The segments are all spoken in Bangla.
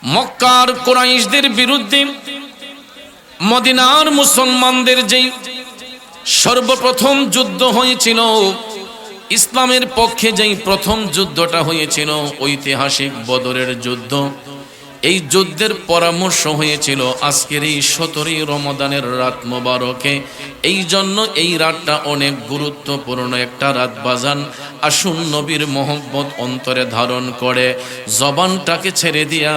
মক্কার কুরাইশদের বিরুদ্ধে মদিনার মুসলমানদের যেই সর্বপ্রথম যুদ্ধ হয়েছিল, ইসলামের পক্ষে যেই প্রথম যুদ্ধটা হয়েছিল ঐতিহাসিক বদরের যুদ্ধ, এই যুদ্ধের পরামর্শ হয়েছিল আজকের এই 17ই রমাদানের রাত মোবারকে। এই জন্য এই রাতটা অনেক গুরুত্বপূর্ণ একটা রাত বাজান। আসুন নবীর মহব্বত অন্তরে ধারণ করে জবানটাকে ছেড়ে দিয়া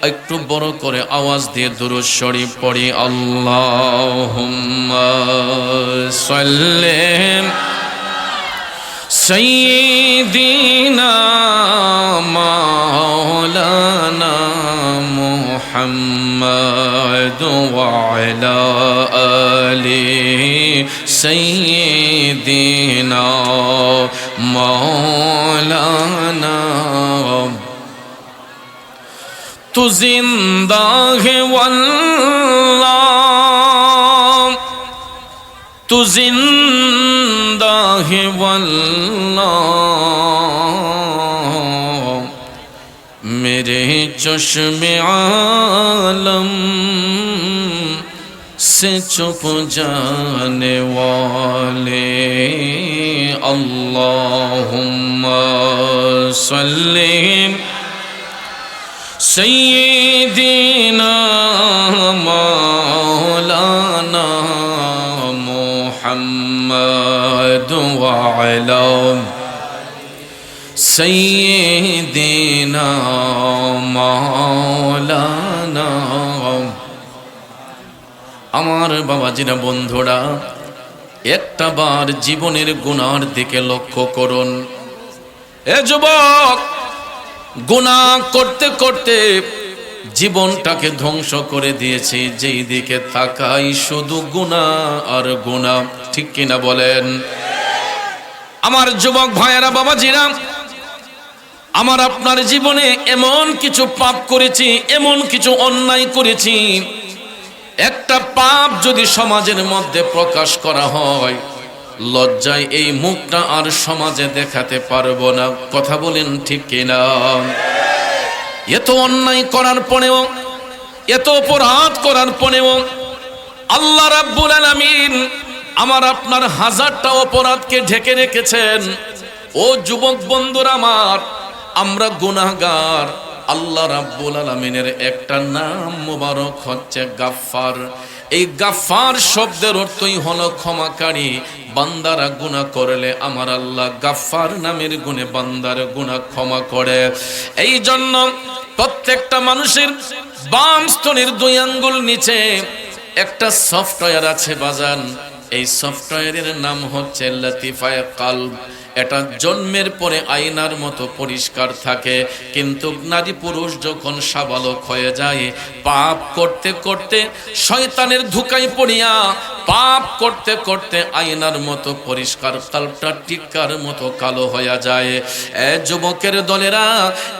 একটু বড় করে আওয়াজ দিয়ে দুরূদ শরীফ পড়ি। আল্লাহুম্মা সাল্লি সাইয়্যিদিনা মাওলানা মুহাম্মাদ ওয়া আলা আলি সাইয়্যিদিনা মাওলানা। तू जिंदा है वल्लाह, तू जिंदा है वल्लाह, मेरे चश्मे आलम से छुप जाने वाले। अल्लाहुम्मा सल्ली सय्यिदिना मौलाना मुहम्मद व अला सय्यिदिना मौलाना। আমার বাবাজিরা, বন্ধুরা, একটা বার জীবনের গুনার দিকে লক্ষ্য করুন। এ যুবক, গুনাহ করতে করতে জীবনটাকে ধ্বংস করে দিয়েছি, যেই দিকে তাকাই শুধু গুনাহ আর গুনাহ। ঠিক কিনা বলেন? আমার যুবক ভাইয়েরা, বাবাজিরা, আমার আপনার জীবনে এমন কিছু পাপ করেছি, এমন কিছু অন্যায় করেছি, একটা পাপ যদি সমাজের মধ্যে প্রকাশ করা হয়, লজ্জায় এই মুখটা আর সমাজে দেখাতে পারবো না। কথা বলেন ঠিক কিনা? এত অন্যায় করার পরেও, এত অপরাধ করার পরেও আল্লাহ রাব্বুল আলামিন আমার আপনার হাজারটা অপরাধকে ঢেকে রেখেছেন। ও যুবক বন্ধুরা আমার, আমরা গুনাহগার। আল্লাহ রাব্বুল আলামিনের একটা নাম মোবারক হচ্ছে গাফফার। এই গাফফার শব্দের অর্থই হলো ক্ষমাকারী। বান্দারা গুনাহ করলে আমার আল্লাহ গাফফার নামের গুণে বান্দার গুনাহ ক্ষমা করে। এই জন্য প্রত্যেকটা মানুষের বাম স্তনের 2 আঙ্গুল নিচে একটা সফটওয়্যার আছে বাজান। এই সফটওয়্যারের নাম হচ্ছে লতিফায়ে কলব। এটা জন্মের পরে আয়নার মতো পরিষ্কার থাকে, কিন্তু নারী পুরুষ যখন সাবালক হয়ে যায়, পাপ করতে করতে শয়তানের ধোঁকায় পড়িয়া পাপ করতে করতে আয়নার মতো পরিষ্কার কলবটা টিক্কার মতো কালো হয়ে যায়। এ যুবকের দলেরা,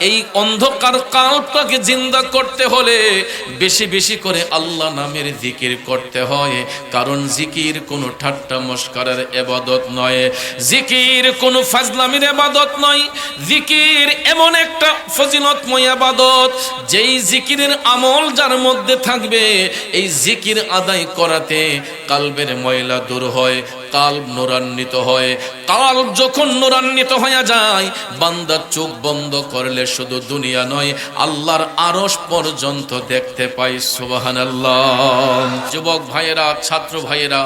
এই অন্ধকার কলবটাকে জিন্দা করতে হলে বেশি বেশি করে আল্লাহ নামের জিকির করতে হয়। কারণ জিকির কোনো ঠাট্টা মস্করার ইবাদত নয়, জিকির কোনো ফাজলামির ইবাদত নয়। জিকির এমন একটা ফজিলতময় ইবাদত, যেই জিকিরের আমল যার মধ্যে থাকবে, এই জিকির আদায় করাতে কালবের ময়লা দূর হয়, কালব নূরান্বিত হয়। কালব যখন নূরান্বিত হয়ে যায়, বান্দা চোখ বন্ধ করলে শুধু দুনিয়া নয়, আল্লাহর আরশ পর্যন্ত দেখতে পায়। সুবহানাল্লাহ। যুবক ভাইয়েরা, ছাত্র ভাইয়েরা,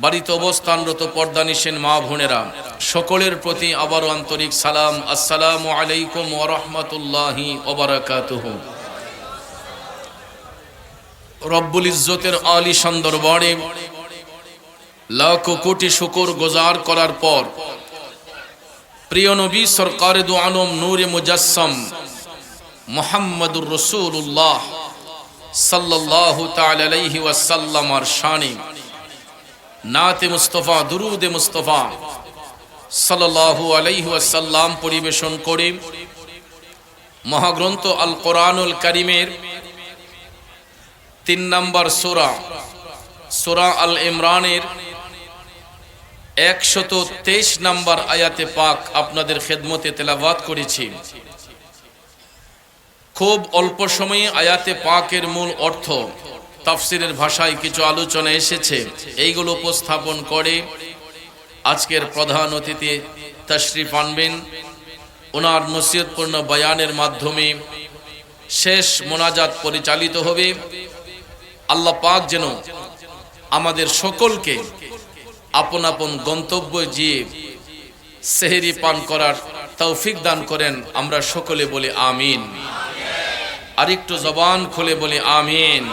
বাড়িতে অবস্থানরত পর্দানিসীন মা বোনেরা, সকলের প্রতি আবারও আন্তরিক সালাম। আসসালামু আলাইকুম ওয়া রাহমাতুল্লাহি ওয়া বারাকাতুহু। রব্বুল ইজ্জতের আলিশান দরবারে লাখ কোটি শুকর গুজার করার পর প্রিয় নবী সরকারে দু আলম নূরে মুজাসসাম মুহাম্মদুর রাসূলুল্লাহ সাল্লাল্লাহু তাআলা আলাইহি ওয়াসাল্লামের শানে নাতে মুস্তাফা, দুরুদে মুস্তাফা সাল্লাল্লাহু আলাইহি ওয়াসাল্লাম পরিবেশন করে মহাগ্রন্থ আল কোরআনুল কারীমের 3 নম্বর সূরা, সূরা আল ইমরানের 123 নম্বর আয়াতে পাক আপনাদের খেদমতে তেলাওয়াত করেছি। খুব অল্প সময়ে আয়াতে পাকের মূল অর্থ তাফসিরের ভাষায় কিছু আলোচনা এসেছে, এইগুলো উপস্থাপন করে আজকের প্রধান অতিথি তাশরিফ আনবেন। ওনার নসিহতপূর্ণ বয়ানের মাধ্যমে শেষ মোনাজাত পরিচালিত হবে। আল্লাহ পাক যেন আমাদের সকলকে আপন আপন গন্তব্যে গিয়ে সেহরি পান করার তৌফিক দান করেন। আমরা সকলে বলি আমিন। আর একটু জবান খুলে বলি আমিন।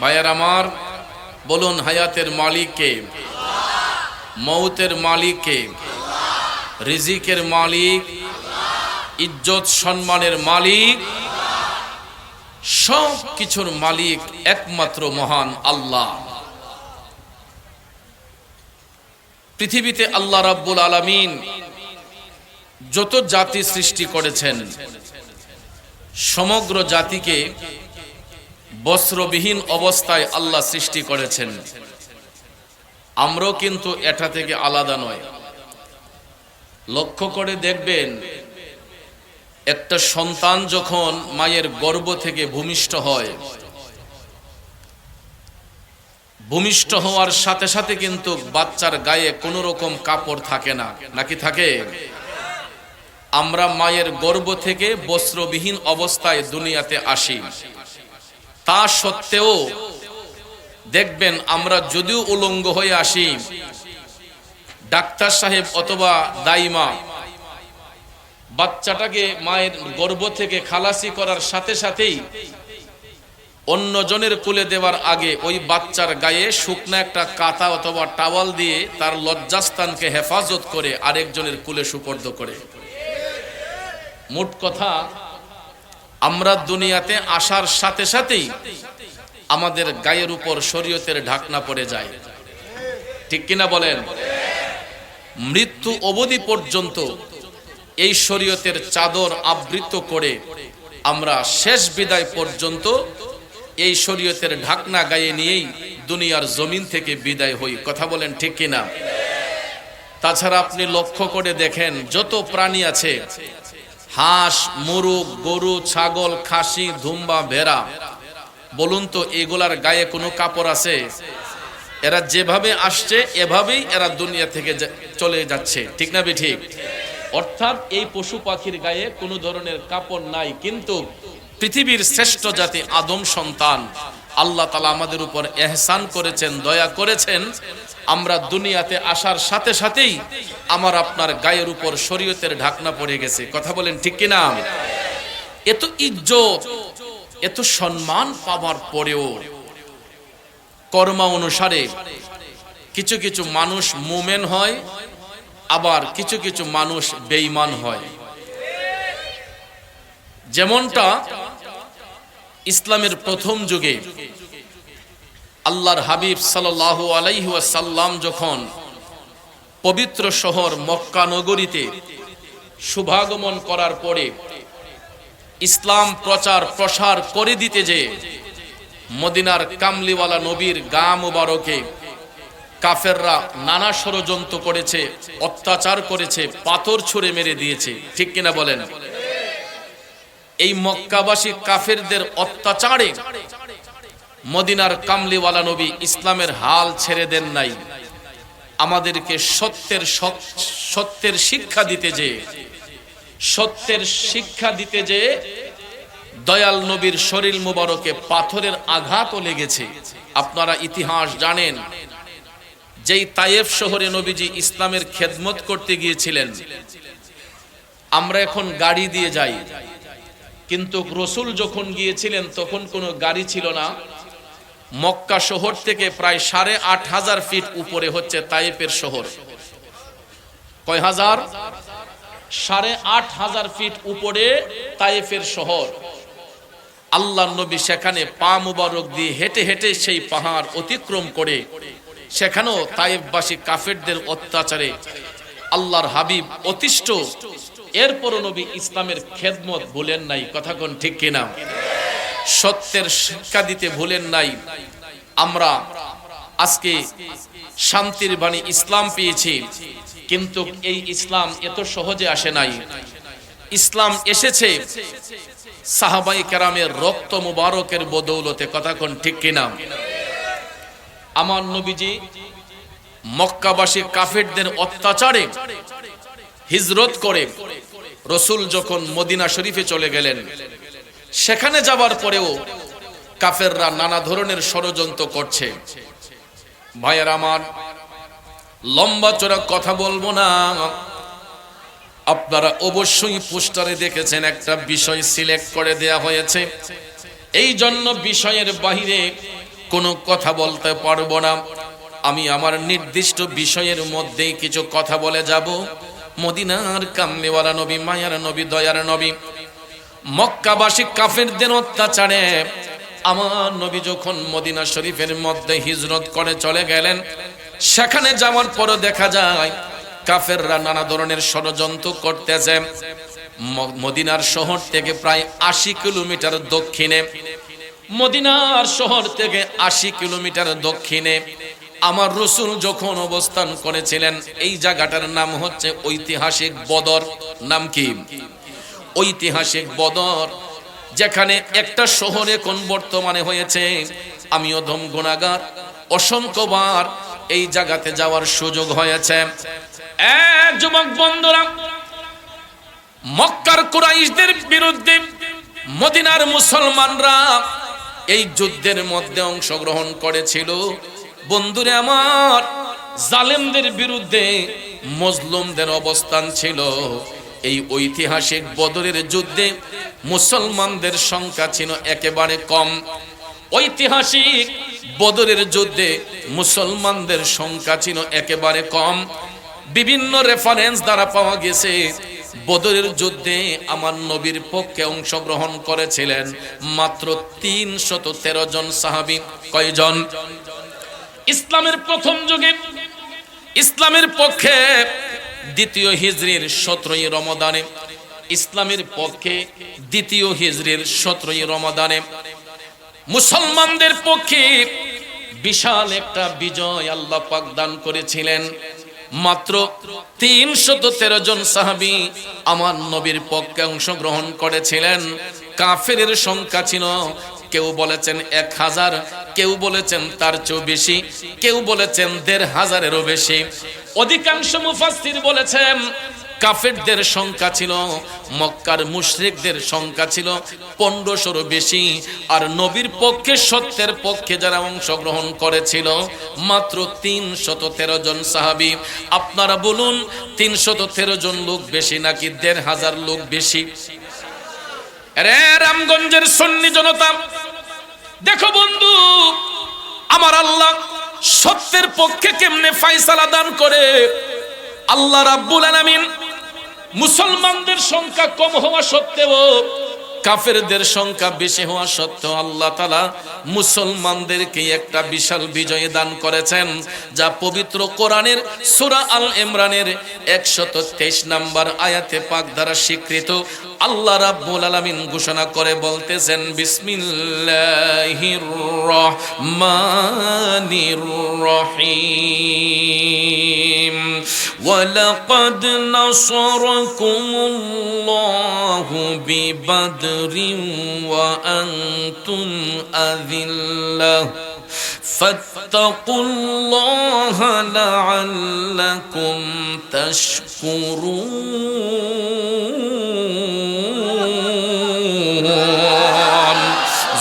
ভাইয়ার আমার, বলুন হায়াতের মালিক কে? মৌতের মালিক কে? রিজিকের মালিক, ইজ্জত সম্মানের মালিক, সব কিছুর মালিক একমাত্র মহান আল্লাহ। পৃথিবীতে আল্লাহ রাব্বুল আলামিন যত জাতি সৃষ্টি করেছেন, সমগ্র জাতিকে বস্ত্রবিহীন অবস্থায় আল্লাহ সৃষ্টি করেছেন। আমরাও কিন্তু এটা থেকে আলাদা নয়। লক্ষ্য করে দেখবেন, একটা সন্তান যখন মায়ের গর্ভ থেকে ভূমিষ্ঠ হয়, ভূমিষ্ঠ হওয়ার সাথে সাথে কিন্তু বাচ্চার গায়ে কোনো রকম কাপড় থাকে না, নাকি থাকে? আমরা মায়ের গর্ভ থেকে বস্ত্রবিহীন অবস্থায় দুনিয়াতে আসি। তা সত্ত্বেও দেখবেন আমরা যদিও উলঙ্গ হয়ে আসি, ডাক্তার সাহেব অথবা দাইমা বাচ্চাটাকে মায়ের গর্ভ থেকে খালাসি করার সাথে সাথেই অন্যজনের কোলে দেওয়ার আগে ওই বাচ্চার গায়ে শুকনা একটা কাঁথা অথবা টাওয়াল দিয়ে তার লজ্জাস্থানকে হেফাজত করে আরেকজনের কোলে সুপর্দ করে। মোট কথা, আমরা দুনিয়াতে আসার সাথে সাথেই আমাদের গায়ের উপর শরীয়তের ঢাকনা পড়ে যায়, ঠিক কিনা বলেন? মৃত্যু অবধি পর্যন্ত এই শরীয়তের চাদর আবৃত করে আমরা শেষ বিদায় পর্যন্ত এই শরীয়তের ঢাকনা গায়ে নিয়েই দুনিয়ার জমিন থেকে বিদায় হই। কথা বলেন ঠিক কিনা? তাছাড়া আপনি লক্ষ্য করে দেখেন, যত প্রাণী আছে, হাঁস, মুরগ, গরু, ছাগল, খাসি, দুম্বা, ভেড়া, বলুন তো এগুলার গায়ে কোনো কাপড় আছে? এরা যেভাবে আসছে এভাবেই এরা দুনিয়া থেকে চলে যাচ্ছে, ঠিক না ঠিক? অর্থাৎ এই পশু পাখির গায়ে কোনো ধরনের কাপড় নাই। কিন্তু পৃথিবীর শ্রেষ্ঠ জাতি আদম সন্তান আল্লাহ তাআলা আমাদের উপর এহসান করেছেন, দয়া করেছেন। আমরা দুনিয়াতে আসার সাথে সাথেই আমার আপনার গায়ের উপর শরীয়তের ঢাকনা পড়ে গেছে। কথা বলেন ঠিক কিনা? এত ইজ্জত, এত সম্মান পাওয়ার পরেও কর্ম অনুসারে কিছু কিছু মানুষ মুমিন হয়, আবার কিছু কিছু মানুষ বেঈমান হয়। যেমনটা ইসলামের প্রথম যুগে আল্লাহর হাবিব সাল্লাল্লাহু আলাইহি ওয়াসাল্লাম যখন পবিত্র শহর মক্কা নগরীতে শুভাগমন করার পরে ইসলাম প্রচার প্রসার করে দিতে যে মদিনার কামলিওয়ালা নবীর গা মুবারকে কাফেররা নানা ষড়যন্ত্র করেছে, অত্যাচার করেছে, পাথর ছুঁড়ে মেরে দিয়েছে, ঠিক কিনা বলেন? এই মক্কাবাসী কাফেরদের অত্যাচারে মদিনার কামলিওয়ালা নবী ইসলামের হাল ছেড়ে দেন নাই। আমাদেরকে সত্যের শিক্ষা দিতে যে দয়াল নবীর শরীর মুবারকে পাথরের আঘাতও লেগেছে। আপনারা ইতিহাস জানেন, যেই তায়েফ শহরে নবীজি ইসলামের খেদমত করতে গিয়েছিলেন। আমরা এখন গাড়ি দিয়ে যাই, কিন্তু রাসূল যখন গিয়েছিলেন তখন কোনো গাড়ি ছিল না। মক্কা শহর থেকে প্রায় ৮৫০০ ফিট উপরে হচ্ছে তায়েফের শহর। কয় হাজার? ৮৫০০ ফিট উপরে তায়েফের শহর। আল্লাহর নবী সেখানে পা মুবারক দিয়ে হেঁটে হেঁটে সেই পাহাড় অতিক্রম করে সেখানেও তায়েফবাসী কাফেরদের অত্যাচারে আল্লাহর হাবিব অতিষ্ঠ। এরপরও নবী ইসলামের খেদমত ভুলেন নাই। কথা কোন ঠিক কিনা? সত্যের শিক্ষা দিতে ভুলেন নাই। আমরা আজকে শান্তির বাণী ইসলাম পেয়েছি, কিন্তু এই ইসলাম এত সহজে আসে নাই। ইসলাম এসেছে সাহাবায়ে কেরামের রক্ত মুবারকের বদৌলতে। কথা কোন ঠিক কিনা? আমার নবীজি মক্কাবাসী কাফেরদের অত্যাচারে হিজরত করে রসুল যখন মদিনা শরীফে চলে গেলেন, সেখানে যাবার পরেও কাফেররা নানা ধরনের ষড়যন্ত্র করছে। ভাইয়ের আমার, লম্বা চড়া কথা বলবো না, আপনারা অবশ্যই পোস্টারে দেখেছেন একটা বিষয় সিলেক্ট করে দেয়া হয়েছে, এই জন্য বিষয়ের বাহিরে কোনো কথা বলতে পারবো না। আমি আমার নির্দিষ্ট বিষয়ের মধ্যেই কিছু কথা বলে যাব। মদিনার কামলিওয়ালা নবী, মায়ার নবী, দয়ার নবী, মক্কাবাসী কাফেরদের অত্যাচারে আমার নবী যখন মদিনা শরীফের মধ্যে হিজরত করে চলে গেলেন, সেখানে যাওয়ার পরও দেখা যায় কাফেররা নানা ধরনের ষড়যন্ত্র করতেছে। মদিনার শহর থেকে প্রায় 80 কিলোমিটার দক্ষিণে, মদিনার শহর থেকে 80 কিলোমিটার দক্ষিণে আমার রসুল যখন অবস্থান করেছিলেন, এই জায়গাটার নাম হচ্ছে ঐতিহাসিক বদর। নাম কি? ঐতিহাসিক বদর, যেখানে একটা শহর এখন বর্তমানে হয়েছে। আমি অধম গুনাহগার, অসংখ্যবার এই জায়গাতে যাওয়ার সুযোগ হয়েছে। যুবক বন্ধুরা, মক্কার কুরাইশদের বিরুদ্ধে মদিনার মুসলমানরা এই যুদ্ধের মধ্যে অংশগ্রহণ করেছিল। বন্ধুরে আমার, জালেমদের বিরুদ্ধে মজলুমদের অবস্থান ছিল। এই ঐতিহাসিক বদরের যুদ্ধে মুসলমানদের সংখ্যা ছিল একেবারে কম। ঐতিহাসিক বদরের যুদ্ধে মুসলমানদের সংখ্যা ছিল একেবারে কম। বিভিন্ন রেফারেন্স দ্বারা পাওয়া গেছে বদরের যুদ্ধে আমার নবীর পক্ষে অংশগ্রহণ করেছিলেন মাত্র 313 জন সাহাবী। কয়জন? ইসলামের প্রথম যুগে, ইসলামের পক্ষে দ্বিতীয় হিজরির 17ই রমাদানে, ইসলামের পক্ষে দ্বিতীয় হিজরির 17ই রমাদানে মুসলমানদের পক্ষে বিশাল একটা বিজয় আল্লাহ পাক দান করেছিলেন। মাত্র 313 জন সাহাবী আমার নবীর পক্ষে অংশগ্রহণ করেছিলেন। কাফেরের সংখ্যা ছিল, কেউ বলেছেন 1000, কেউ বলেছেন তার চেয়েও বেশি, কেউ বলেছেন 1500-এরও বেশি। অধিকাংশ মুফাসসির বলেছেন কাফেরদের সংখ্যা ছিল, মক্কার মুশরিকদের সংখ্যা ছিল 1500-এরও বেশি। আর নবীর পক্ষে, সত্যের পক্ষে যারা অংশগ্রহণ করেছিল মাত্র 313 জন সাহাবী। আপনারা বলুন, 313 জন লোক বেশি নাকি 1500 লোক বেশি? আরে রামগঞ্জের সুন্নি জনতা, দেখো বন্ধু, আমার আল্লাহ সত্যের পক্ষে কেমনে ফয়সালা দান করে। আল্লাহ রাব্বুল আলামিন মুসলমানদের সংখ্যা কম হওয়া সত্ত্বেও, কাফেরদের সংখ্যা বেশি হওয়া সত্ত্বেও আল্লাহ তাআলা মুসলমানদেরকে একটা বিশাল বিজয় দান করেছেন, যা পবিত্র কোরআনের সূরা আল ইমরানের 123 নম্বর আয়াতে পাক দ্বারা স্বীকৃত। আল্লাহ রাব্বুল আলামিন ঘোষণা করে বলতেছেন, বিসমিল্লাহির রহমানির রহিম, ওয়ালাকাদ নাসারাকুমুল্লাহু বিবাদরিন ওয়া আনতুম আযিল্লাহ ফাত্তাকুল্লাহা লাআল্লাকুম তাশকুরুন।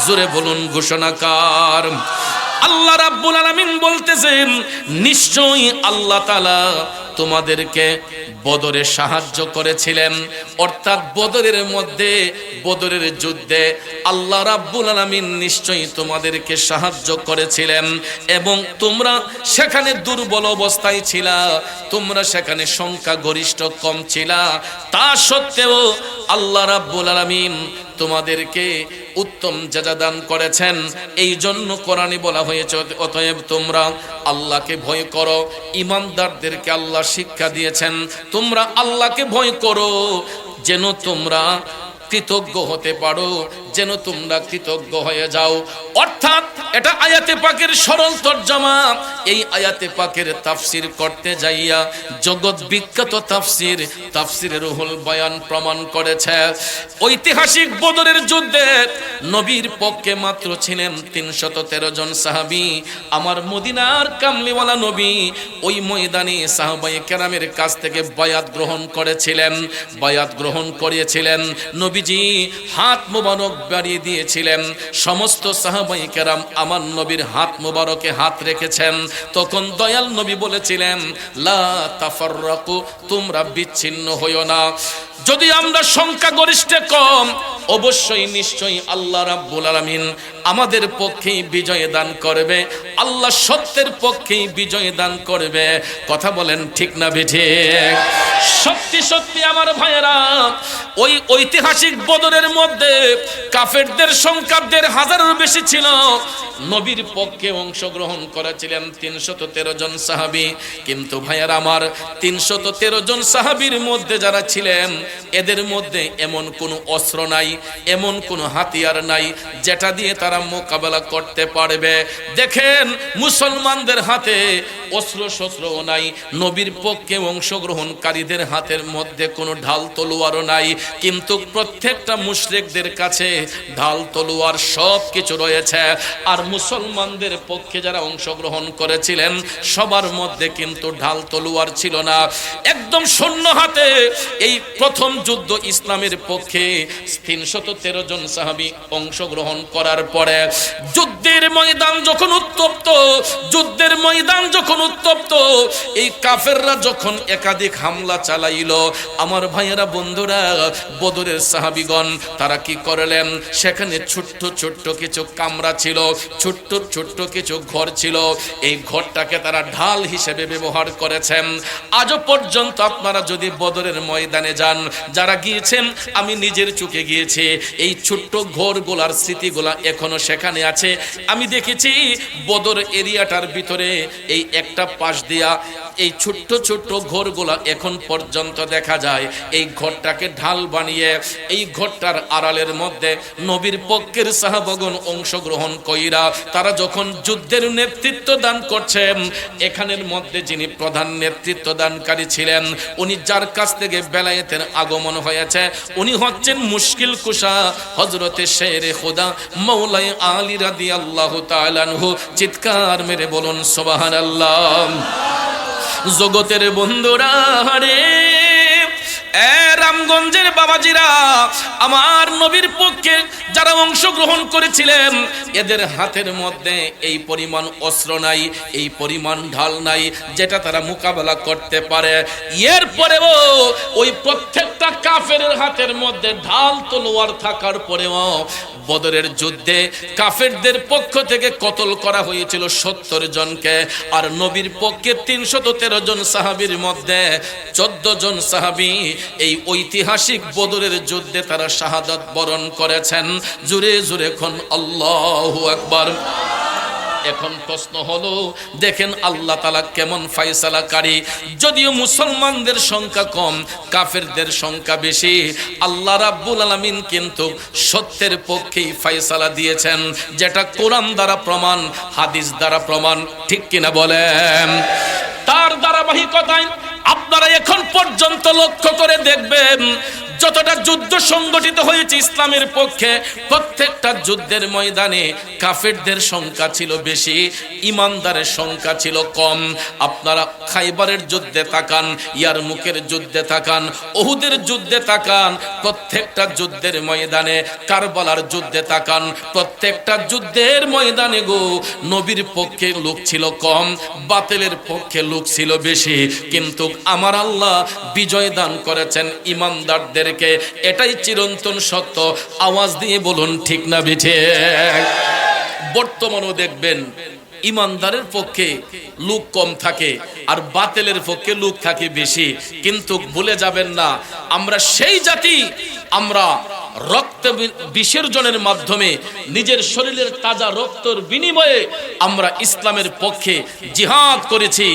জোরে বলুন ঘোষণাকার। আল্লাহ রাব্বুল আলামিন বলতেছেন, নিশ্চয়ই আল্লাহ তাআলা তোমাদেরকে বদরে সাহায্য করেছিলেন। অর্থাৎ বদরের মধ্যে, বদরের যুদ্ধে আল্লাহ রাব্বুল আলামিন নিশ্চয়ই তোমাদেরকে সাহায্য করেছিলেন, এবং তোমরা সেখানে দুর্বল অবস্থায় ছিলা, তোমরা সেখানে সংখ্যা গরিষ্ঠ কম ছিলা। তা সত্ত্বেও আল্লাহ রাব্বুল আলামিন তোমাদেরকে উত্তম জাযা দান করেছেন। এই জন্য কোরআনে বলা হয়েছে, অতএব তোমরা আল্লাহকে ভয় করো। ঈমানদারদেরকে আল্লাহ শিক্ষা দিয়েছেন, তোমরা আল্লাহকে ভয় করো, যেন তোমরা কৃতজ্ঞ হতে পারো, যেন তোমরা কৃতজ্ঞ হয়ে যাও। অর্থাৎ এটা আয়াতে পাকের সরল তরজমা। এই আয়াতে পাকের তাফসির করতে যাইয়া জগৎ বিখ্যাত তাফসিরে রুহুল বয়ান প্রমাণ করেছে, ঐতিহাসিক বদরের যুদ্ধে নবীর পক্ষে মাত্র ছিলেন 313 জন সাহাবী। আমার মদিনার কামলিওয়ালা নবী ওই ময়দানে সাহাবায়ে কেরামের কাছ থেকে বায়াত গ্রহণ করেছিলেন, বায়াত গ্রহণ করিয়েছিলেন। নবীজি হাত মুবারক বাড়িয়ে দিয়েছিলেন, সমস্ত সাহাবায়ে কেরাম আমার নবীর হাত মুবারকে হাত রেখেছেন। তখন দয়াল নবী বলেছিলেন, লা তাফাররাকু, তোমরা বিচ্ছিন্ন হইও না। যদি আমরা সংখ্যা গরিষ্ঠে কম, অবশ্যই নিশ্চয়ই আল্লাহ রাব্বুল আলামিন আমাদের পক্ষেই বিজয় দান করবে, আল্লাহ সত্যের পক্ষেই বিজয় দান করবে। কথা বলেন ঠিক না বেঠিক? সত্যি সত্যি আমার ভাইয়েরা, ওই ঐতিহাসিক বদরের মধ্যে কাফেরদের সংখ্যা 1,500-এর বেশি ছিল। নবীর পক্ষে অংশগ্রহণ করেছিলেন 313 জন সাহাবী। কিন্তু ভাইয়েরা আমার, 313 জন সাহাবীর মধ্যে যারা ছিলেন, এদের মধ্যে এমন কোনো অস্ত্র নাই, এমন কোনো হাতিয়ার নাই যেটা দিয়ে তারা মোকাবেলা করতে পারবে। দেখেন, মুসলমানদের হাতে অস্ত্র শস্ত্রও নাই, নবীর পক্ষে অংশগ্রহণকারীদের হাতের মধ্যে কোনো ঢাল তলোয়ারও নাই, কিন্তু প্রত্যেকটা মুশরিকদের কাছে ঢাল তলোয়ার সব কিছু রয়েছে। আর মুসলমানদের পক্ষে যারা অংশগ্রহণ করেছিলেন সবার মধ্যে কিন্তু ঢাল তলোয়ার ছিল না, একদম শূন্য হাতে। এই প্রথম যুদ্ধ ইসলামের পক্ষে 313 জন সাহাবী অংশগ্রহণ করার পরে যুদ্ধের ময়দান যখন উত্তপ্ত, এই কাফেররা যখন একাধিক হামলা চালাইল, আমার ভাইয়েরা বন্ধুরা, বদরের সাহাবীগণ তারা কি করলেন, সেখানে ছোট্ট ছোট্ট কিছু কামরা ছিল, ছোট্ট ছোট্ট কিছু ঘর ছিল, এই ঘরটাকে তারা ঢাল হিসেবে ব্যবহার করেছেন। আজও পর্যন্ত আপনারা যদি বদরের ময়দানে যান, যারা গিয়েছেন, আমি নিজের চোখে গিয়েছি, এই ছোট্ট ঘরগুলার স্মৃতিগুলা এখনো সেখানে আছে। আমি দেখেছি বদর এরিয়াটার ভিতরে এই একটা পাশ দিয়া এই ছোট্ট ছোট্ট ঘরগুলা এখন পর্যন্ত দেখা যায়। এই ঘরটাকে ঢাল বানিয়ে এই ঘরটার আড়ালের মধ্যে নবীর পক্ষের সাহাবাগণ অংশগ্রহণ কইরা তারা যখন যুদ্ধের নেতৃত্ব দান করছেন, এখানের মধ্যে যিনি প্রধান নেতৃত্ব দানকারী ছিলেন, উনি যার কাছ থেকে বেলায়েতের আগমন হয়েছে, উনি হচ্ছেন মুশকিল কুশা হযরতে শেরে খোদা মাওলাই আলী রাদিয়াল্লাহু তাআলা আনহু। চিৎকার মেরে বলুন সুবহানাল্লাহ। জগতের বন্ধুরা রে, রামগঞ্জের বাবাজিরা, আমার নবীর পক্ষে যারা অংশগ্রহণ করেছিলেন, এদের হাতের মধ্যে এই পরিমাণ অস্ত্র নাই, এই পরিমাণ ঢাল নাই যেটা তারা মোকাবেলা করতে পারে। এরপরেও ওই প্রত্যেকটা কাফেরের হাতের মধ্যে ঢাল তলোয়ার থাকার পরেও বদরের যুদ্ধে কাফেরদের পক্ষ থেকে কতল করা হয়েছিল 70 জনকে। আর নবীর পক্ষে 313 জন সাহাবীর মধ্যে 14 জন সাহাবী এই ঐতিহাসিক বদরের যুদ্ধে তারা শাহাদাত বরণ করেছেন। জোরে জোরে কোন আল্লাহু আকবার। এখন প্রশ্ন হলো, দেখেন আল্লাহ তাআলা কেমন ফয়সালাকারী। যদিও মুসলমানদের সংখ্যা কম, কাফেরদের সংখ্যা বেশি, আল্লাহ রাব্বুল আলামিন কিন্তু সত্যের পক্ষেই ফয়সালা দিয়েছেন, যেটা কোরআন দ্বারা প্রমাণ, হাদিস দ্বারা প্রমাণ। ঠিক কিনা বলেন? তার ধারাবাহিকতায় আপনারা এখন পর্যন্ত লক্ষ্য করে দেখবেন, যতটা যুদ্ধ সংগঠিত হয়েছে ইসলামের পক্ষে, প্রত্যেকটা যুদ্ধের ময়দানে কাফেরদের সংখ্যা ছিল বেশি, ইমানদারের সংখ্যা ছিল কম। আপনারা খাইবারের যুদ্ধে তাকান, ইয়ারমুকের যুদ্ধে তাকান, উহুদের যুদ্ধে তাকান, প্রত্যেকটা যুদ্ধের ময়দানে, কারবালার যুদ্ধে তাকান, প্রত্যেকটা যুদ্ধের ময়দানে গো নবীর পক্ষে লোক ছিল কম, বাতিলের পক্ষে লোক ছিল বেশি। কিন্তু আমার আল্লাহ বিজয় দান করেছেন ইমানদারদের। এটাই চিরন্তন সত্য। আওয়াজ দিয়ে বলুন ঠিক না বেঠিক? বর্তমানেও দেখবেন ইমানদারের পক্ষে লোক কম থাকে আর বাতিলের পক্ষে লোক থাকে বেশি। কিন্তু ভুলে যাবেন না, আমরা সেই জাতি, আমরা রক্ত বিসর্জনের মাধ্যমে নিজের শরীরের তাজা রক্তের বিনিময়ে আমরা ইসলামের পক্ষে জিহাদ করেছি।